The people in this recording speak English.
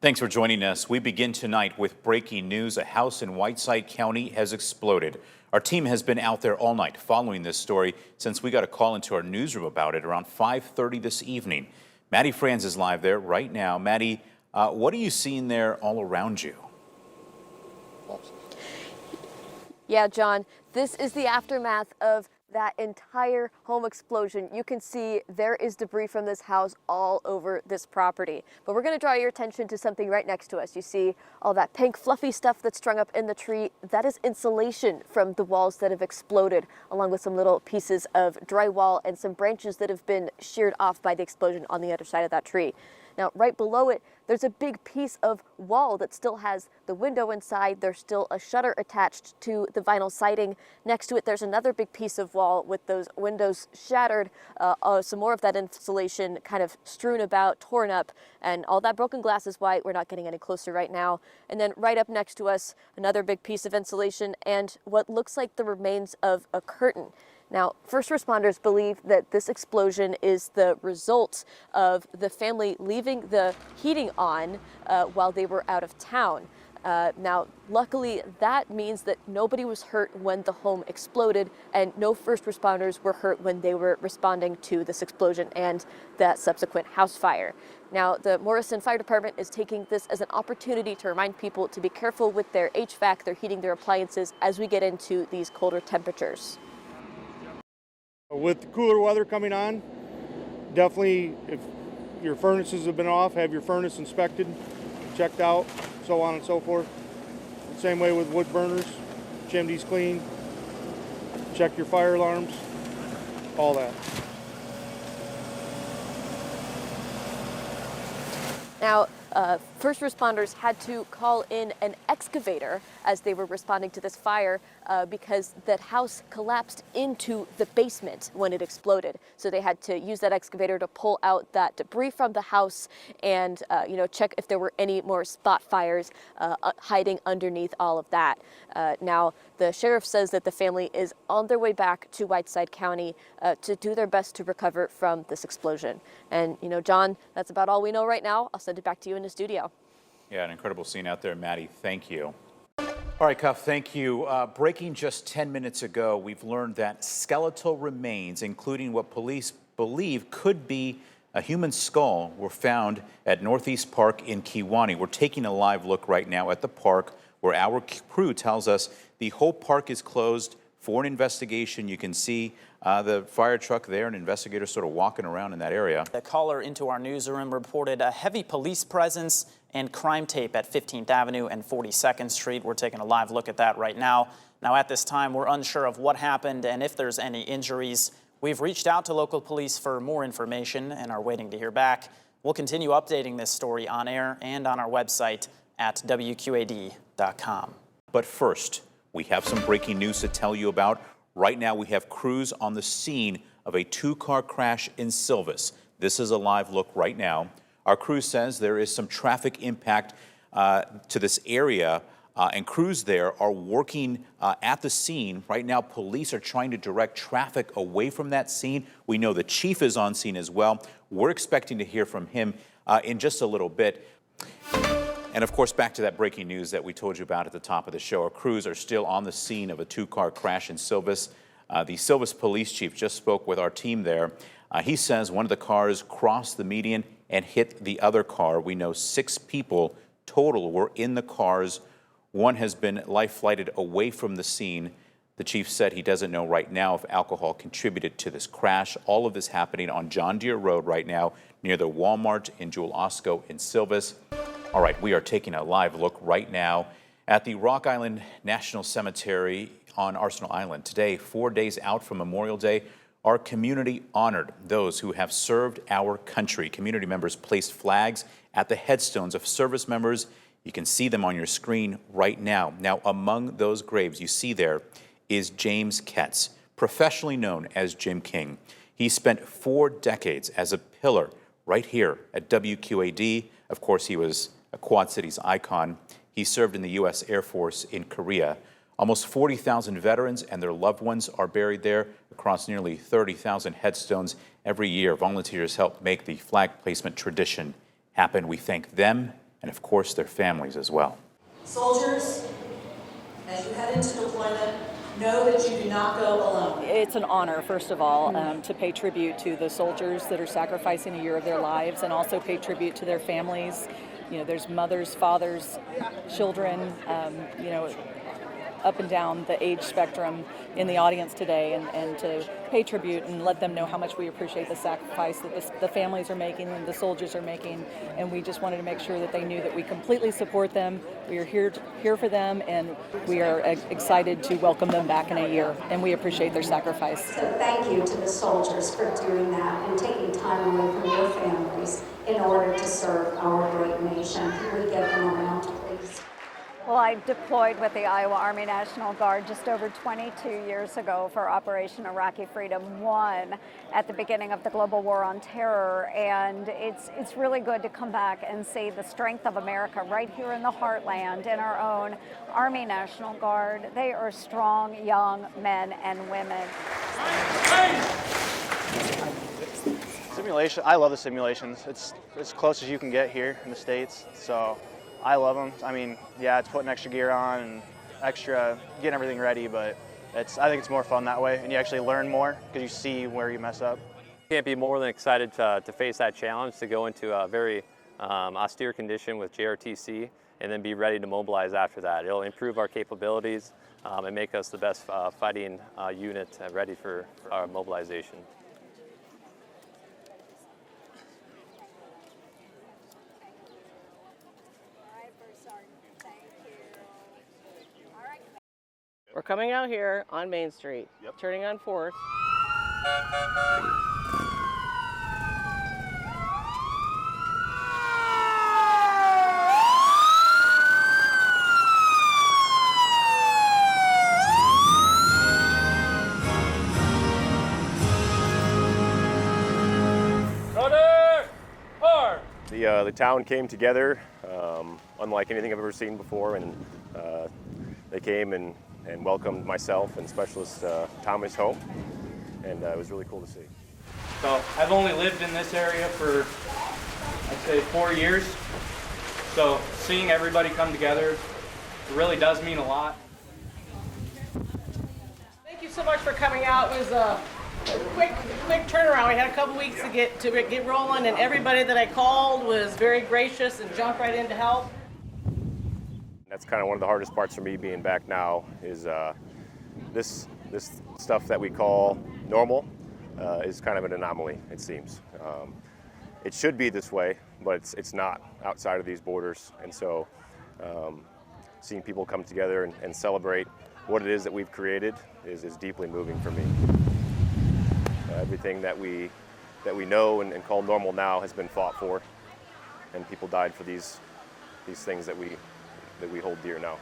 Thanks for joining us. We begin tonight with breaking news. A house in Whiteside County has exploded. Our team has been out there all night following this story since we got a call into our newsroom about it around 5:30 this evening. Maddie Franz is live there right now. Maddie, what are you seeing there all around you? Yeah, John, this is the aftermath of that entire home explosion. You can see there is debris from this house all over this property. But we're going to draw your attention to something right next to us. You see all that pink fluffy stuff that's strung up in the tree. That is insulation from the walls that have exploded, along with some little pieces of drywall and some branches that have been sheared off by the explosion on the other side of that tree. Now, right below it, there's a big piece of wall that still has the window inside. There's still a shutter attached to the vinyl siding. Next to it, there's another big piece of wall with those windows shattered, some more of that insulation kind of strewn about, torn up, and all that broken glass is why we're not getting any closer right now. And then right up next to us, another big piece of insulation and what looks like the remains of a curtain. Now, first responders believe that this explosion is the result of the family leaving the heating on while they were out of town. Now, luckily, that means that nobody was hurt when the home exploded and no first responders were hurt when they were responding to this explosion and that subsequent house fire. Now, the Morrison Fire Department is taking this as an opportunity to remind people to be careful with their HVAC, their heating, their appliances as we get into these colder temperatures. With the cooler weather coming on, definitely if your furnaces have been off, have your furnace inspected, checked out, so on and so forth. Same way with wood burners, chimneys clean, check your fire alarms, all that. Now, first responders had to call in an excavator as they were responding to this fire because that house collapsed into the basement when it exploded. So they had to use that excavator to pull out that debris from the house and check if there were any more spot fires hiding underneath all of that. Now, the sheriff says that the family is on their way back to Whiteside County to do their best to recover from this explosion. And, John, that's about all we know right now. I'll send it back to you in the studio. Yeah, an incredible scene out there, Maddie. Thank you. All right, Cuff, thank you. Breaking just 10 minutes ago, we've learned that skeletal remains, including what police believe could be a human skull, were found at Northeast Park in Kewanee. We're taking a live look right now at the park where our crew tells us the whole park is closed for an investigation. You can see the fire truck there, and investigators sort of walking around in that area. The caller into our newsroom reported a heavy police presence and crime tape at 15th Avenue and 42nd Street. We're taking a live look at that right now. Now, at this time, we're unsure of what happened and if there's any injuries. We've reached out to local police for more information and are waiting to hear back. We'll continue updating this story on air and on our website at WQAD.com. But first, we have some breaking news to tell you about. Right now, we have crews on the scene of a two-car crash in Silvis. This is a live look right now. Our crew says there is some traffic impact to this area, and crews there are working at the scene. Right now, police are trying to direct traffic away from that scene. We know the chief is on scene as well. We're expecting to hear from him in just a little bit. And of course, back to that breaking news that we told you about at the top of the show. Our crews are still on the scene of a two-car crash in Silvis. The Silvis police chief just spoke with our team there. He says one of the cars crossed the median and hit the other car. We know 6 people total were in the cars. One has been life-flighted away from the scene. The chief said he doesn't know right now if alcohol contributed to this crash. All of this happening on John Deere Road right now near the Walmart in Jewel Osco in Silvis. All right, we are taking a live look right now at the Rock Island National Cemetery on Arsenal Island. Today, 4 days out from Memorial Day, our community honored those who have served our country. Community members placed flags at the headstones of service members. You can see them on your screen right now. Now, among those graves you see there is James Ketz, professionally known as Jim King. He spent 4 decades as a pillar right here at WQAD. Of course, he was a Quad Cities icon. He served in the U.S. Air Force in Korea. Almost 40,000 veterans and their loved ones are buried there across nearly 30,000 headstones. Every year, volunteers help make the flag placement tradition happen. We thank them and of course their families as well. Soldiers, as you head into deployment, know that you do not go alone. It's an honor, first of all, to pay tribute to the soldiers that are sacrificing a year of their lives, and also pay tribute to their families. You know, there's mothers, fathers, children, you know, up and down the age spectrum in the audience today, and to pay tribute and let them know how much we appreciate the sacrifice that the families are making and the soldiers are making. And we just wanted to make sure that they knew that we completely support them. We are here for them, and we are excited to welcome them back in a year, and we appreciate their sacrifice. So thank you to the soldiers for doing that and taking time away from your families in order to serve our great nation. Can we get them around, please? Well, I deployed with the Iowa Army National Guard just over 22 years ago for Operation Iraqi Freedom 1 at the beginning of the global war on terror. And it's really good to come back and see the strength of America right here in the heartland in our own Army National Guard. They are strong, young men and women. Simulation, I love the simulations. It's as close as you can get here in the States, so I love them. I mean, yeah, it's putting extra gear on and extra, getting everything ready, but I think it's more fun that way, and you actually learn more because you see where you mess up. Can't be more than excited to face that challenge, to go into a very austere condition with JRTC, and then be ready to mobilize after that. It'll improve our capabilities and make us the best fighting unit ready for our mobilization. We're coming out here on Main Street, turning on 4th. The town came together, unlike anything I've ever seen before, and they came and welcomed myself and Specialist Thomas home, and it was really cool to see. So I've only lived in this area for, I'd say, 4 years, so seeing everybody come together, it really does mean a lot. Thank you so much for coming out. It was a quick turnaround. We had a couple weeks to get rolling, and everybody that I called was very gracious and jumped right in to help. That's kind of one of the hardest parts for me being back now is this stuff that we call normal is kind of an anomaly, it seems. It should be this way, but it's not outside of these borders. And so seeing people come together and celebrate what it is that we've created is deeply moving for me. Everything that we know and call normal now has been fought for, and people died for these things that we hold dear now.